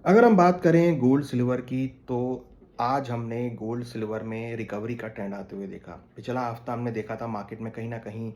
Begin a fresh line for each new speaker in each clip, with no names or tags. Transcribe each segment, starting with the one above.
अगर हम बात करें गोल्ड सिल्वर की तो आज हमने गोल्ड सिल्वर में रिकवरी का ट्रेंड आते हुए देखा। पिछला हफ्ता हमने देखा था मार्केट में कहीं न कहीं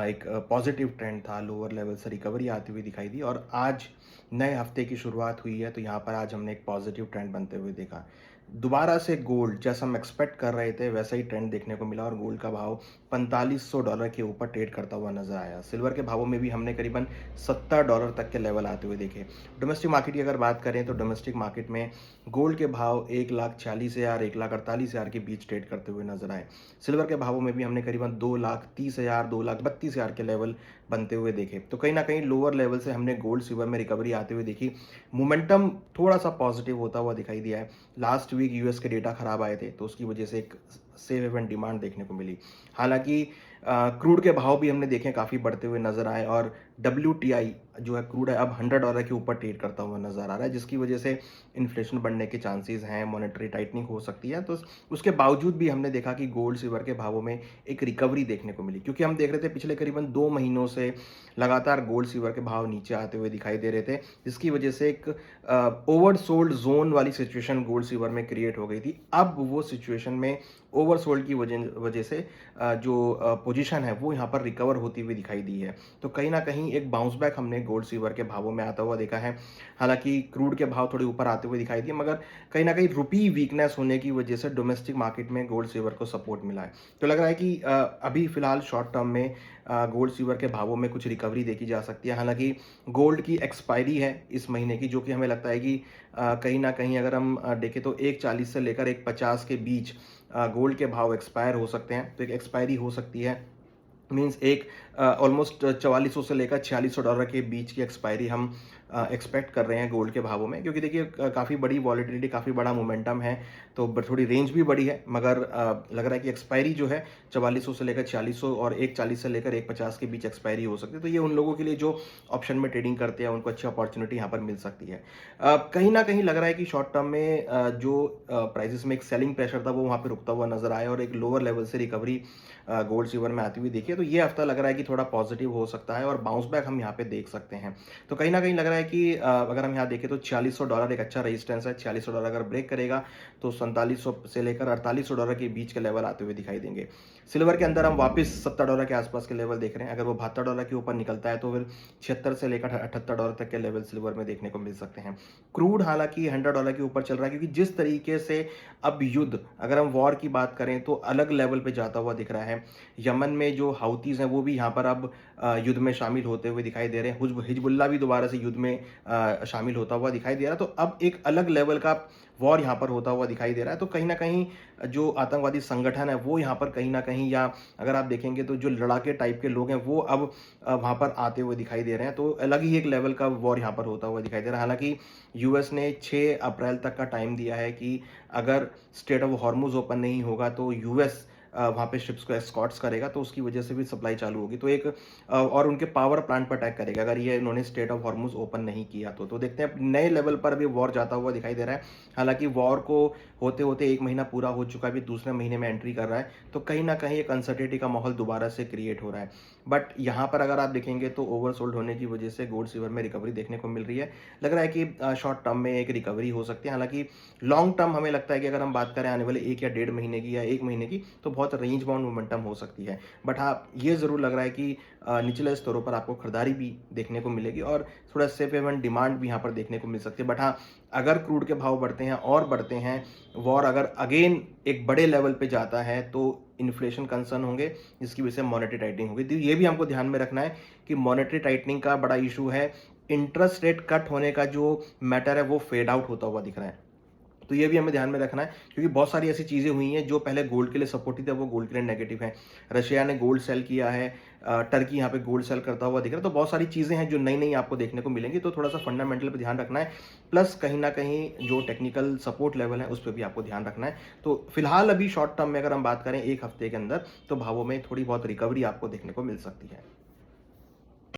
एक पॉजिटिव ट्रेंड था, लोअर लेवल से रिकवरी आती हुई दिखाई दी और आज नए हफ्ते की शुरुआत हुई है तो यहाँ पर आज हमने एक पॉजिटिव ट्रेंड बनते हुए देखा। दोबारा से गोल्ड जैसा हम एक्सपेक्ट कर रहे थे वैसा ही ट्रेंड देखने को मिला और गोल्ड का भाव $4500 के ऊपर ट्रेड करता हुआ नज़र आया। सिल्वर के भावों में भी हमने करीबन $70 तक के लेवल आते हुए देखे। डोमेस्टिक मार्केट की अगर बात करें तो डोमेस्टिक मार्केट में गोल्ड के भाव 1,40,000 1,48,000 के बीच ट्रेड करते हुए नजर आए। सिल्वर के भावों में भी हमने करीबन 2,30,000 2,32,000 के लेवल बनते हुए देखे। तो कहीं ना कहीं लोअर लेवल से हमने गोल्ड सिल्वर में रिकवरी आते हुए देखी। मोमेंटम थोड़ा सा पॉजिटिव होता हुआ दिखाई दिया है। लास्ट वीक यूएस के डेटा खराब आए थे तो उसकी वजह से एक सेफ हेवन डिमांड देखने को मिली। हालांकि क्रूड के भाव भी हमने देखे काफ़ी बढ़ते हुए नजर आए और WTI जो है क्रूड है अब $100 के ऊपर ट्रेड करता हुआ नजर आ रहा है, जिसकी वजह से इन्फ्लेशन बढ़ने के चांसेस हैं, मॉनेटरी टाइटनिंग हो सकती है। तो उसके बावजूद भी हमने देखा कि गोल्ड सिल्वर के भावों में एक रिकवरी देखने को मिली, क्योंकि हम देख रहे थे पिछले करीबन 2 महीनों से लगातार गोल्ड सिल्वर के भाव नीचे आते हुए दिखाई दे रहे थे, जिसकी वजह से एक ओवर सोल्ड जोन वाली सिचुएशन गोल्ड सिल्वर में क्रिएट हो गई थी। अब वो सिचुएशन में ओवर सोल्ड की वजह वजह से जो पोजीशन है वो यहाँ पर रिकवर होती हुई दिखाई दी है। तो कहीं ना कहीं एक बाउंस बैक हमने गोल्ड सिल्वर के भावों में आता हुआ देखा है। हालांकि क्रूड के भाव थोड़े ऊपर आते हुए दिखाई दिए, मगर कहीं ना कहीं रुपी वीकनेस होने की वजह से डोमेस्टिक मार्केट में गोल्ड सिल्वर को सपोर्ट मिला है। तो लग रहा है कि अभी फिलहाल शॉर्ट टर्म में गोल्ड सिल्वर के भावों में कुछ रिकवरी देखी जा सकती है। हालांकि गोल्ड की एक्सपायरी है इस महीने की, जो कि हमें लगता है कि कहीं ना कहीं अगर हम देखें तो 1,40 से लेकर 1,50 के बीच गोल्ड के भाव एक्सपायर हो सकते हैं। तो एक एक्सपायरी हो सकती है, मीन्स एक ऑलमोस्ट 4400 से लेकर $4600 के बीच की एक्सपायरी हम एक्सपेक्ट कर रहे हैं गोल्ड के भावों में, क्योंकि देखिए काफ़ी बड़ी वॉलेटिलिटी, काफ़ी बड़ा मोमेंटम है। तो थोड़ी रेंज भी बड़ी है, मगर लग रहा है कि एक्सपायरी जो है 4400 से लेकर 4600 और 1,40 से लेकर 1,50 के बीच एक्सपायरी हो सकती है। तो ये उन लोगों के लिए जो ऑप्शन में ट्रेडिंग करते हैं उनको अच्छी अपॉर्चुनिटी यहाँ पर मिल सकती है। कहीं ना कहीं लग रहा है कि शॉर्ट टर्म में जो प्राइसेस में एक सेलिंग प्रेशर था वो वहाँ पर रुकता हुआ नजर आया और एक लोअर लेवल से रिकवरी गोल्ड सिल्वर में आती हुई देखिए। तो ये हफ्ता लग रहा है कि थोड़ा पॉजिटिव हो सकता है और बाउंस बैक हम यहाँ पे देख सकते हैं। तो कहीं ना कहीं लग रहा है कि अगर हम यहाँ देखें तो $4600 एक अच्छा रेजिस्टेंस है। $4600 अगर ब्रेक करेगा तो 4700 से लेकर $4800 के बीच के लेवल आते हुए दिखाई देंगे। सिल्वर के अंदर हम वापस $70 के आसपास के लेवल देख रहे हैं। अगर वो $72 के ऊपर निकलता है तो फिर 76 से लेकर $78 तक के लेवल सिल्वर में देखने को मिल सकते हैं। क्रूड हालांकि $100 के ऊपर चल रहा है, क्योंकि जिस तरीके से अब युद्ध, अगर हम वॉर की बात करें तो अलग लेवल पे जाता हुआ दिख रहा है। यमन में जो हाउतीज हैं वो भी यहाँ पर अब युद्ध में शामिल होते हुए दिखाई दे रहे हैं। हिजबुल्ला भी दोबारा से युद्ध में शामिल होता हुआ दिखाई दे रहा है। तो अब एक अलग लेवल का वॉर यहाँ पर होता हुआ दिखाई दे रहा है। तो कहीं ना कहीं जो आतंकवादी संगठन है वो यहाँ पर कहीं ना कहीं, या अगर आप देखेंगे तो जो लड़ाके टाइप के लोग हैं वो अब वहाँ पर आते हुए दिखाई दे रहे हैं। तो अलग ही एक लेवल का वॉर यहाँ पर होता हुआ दिखाई दे रहा है। हालांकि यूएस ने 6 अप्रैल तक का टाइम दिया है कि अगर स्ट्रेट ऑफ हॉर्मुज ओपन नहीं होगा तो यूएस वहाँ पे शिप्स को एस्कॉर्ट्स करेगा, तो उसकी वजह से भी सप्लाई चालू होगी। तो एक और उनके पावर प्लांट पर अटैक करेगा अगर ये इन्होंने स्टेट ऑफ हॉर्मुज ओपन नहीं किया तो देखते हैं नए लेवल पर भी वॉर जाता हुआ दिखाई दे रहा है। हालांकि वॉर को होते होते 1 महीना पूरा हो चुका है, अभी दूसरे महीने में एंट्री कर रहा है। तो कहीं ना कहीं एक अनसर्टेनिटी का माहौल दोबारा से क्रिएट हो रहा है। बट यहाँ पर अगर आप देखेंगे तो ओवरसोल्ड होने की वजह से गोल्ड सिल्वर में रिकवरी देखने को मिल रही है। लग रहा है कि शॉर्ट टर्म में एक रिकवरी हो सकती है। हालांकि लॉन्ग टर्म हमें लगता है कि अगर हम बात करें आने वाले 1 या 1.5 महीने की या 1 महीने की, तो बहुत रेंज बाउंड मोमेंटम हो सकती है। बट हाँ, ये ज़रूर लग रहा है कि निचले स्तरों पर आपको खरीदारी भी देखने को मिलेगी और थोड़ा सेफ हेवन डिमांड भी यहाँ पर देखने को मिल सकती है। बट हाँ, अगर क्रूड के भाव बढ़ते हैं और बढ़ते हैं, वॉर अगर अगेन एक बड़े लेवल पे जाता है तो इन्फ्लेशन कंसर्न होंगे, जिसकी वजह से मॉनेटरी टाइटनिंग होगी। तो ये भी हमको ध्यान में रखना है कि मॉनेटरी टाइटनिंग का बड़ा इशू है। इंटरेस्ट रेट कट होने का जो मैटर है वो फेड आउट होता हुआ दिख रहा है। तो ये भी हमें ध्यान में रखना है, क्योंकि बहुत सारी ऐसी चीज़ें हुई हैं जो पहले गोल्ड के लिए सपोर्टिव थे, वो गोल्ड के लिए नेगेटिव हैं। रशिया ने गोल्ड सेल किया है, टर्की यहाँ पे गोल्ड सेल करता हुआ दिख रहा है। तो बहुत सारी चीज़ें हैं जो नई नई आपको देखने को मिलेंगी। तो थोड़ा सा फंडामेंटल पे ध्यान रखना है, प्लस कहीं ना कहीं जो टेक्निकल सपोर्ट लेवल है उस पर भी आपको ध्यान रखना है। तो फिलहाल अभी शॉर्ट टर्म में अगर हम बात करें 1 हफ्ते के अंदर, तो भावों में थोड़ी बहुत रिकवरी आपको देखने को मिल सकती है।